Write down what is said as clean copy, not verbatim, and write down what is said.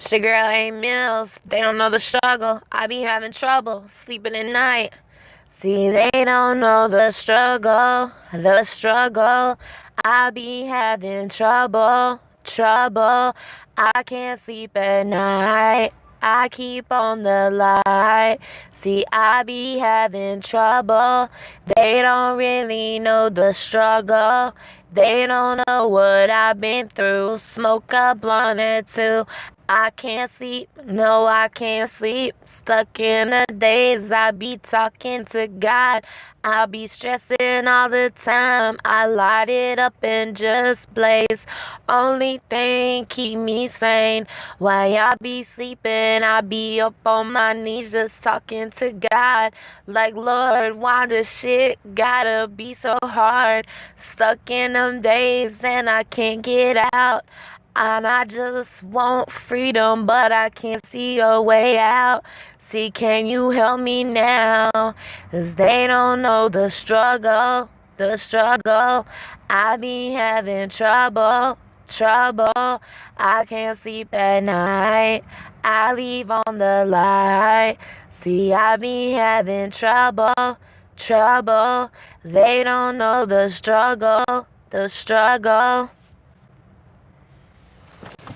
Sugar ain't meals, they don't know the struggle. I be having trouble sleeping at night. See, they don't know the struggle, the struggle. I be having trouble, trouble. I can't sleep at night. I keep on the light. See, I be having trouble. They don't really know the struggle. They don't know what I've been through. Smoke a blunt or two. I can't sleep, no, I can't sleep. Stuck in the days, I be talking to God. I be stressing all the time. I light it up and just blaze. Only thing keep me sane. While I be sleeping, I be up on my knees just talking to God. Like, Lord, why this shit gotta be so hard? Stuck in them days and I can't get out. And I just want freedom, but I can't see a way out. See, can you help me now? 'Cause they don't know the struggle, the struggle. I be having trouble, trouble. I can't sleep at night. I leave on the light. See, I be having trouble, trouble. They don't know the struggle, the struggle.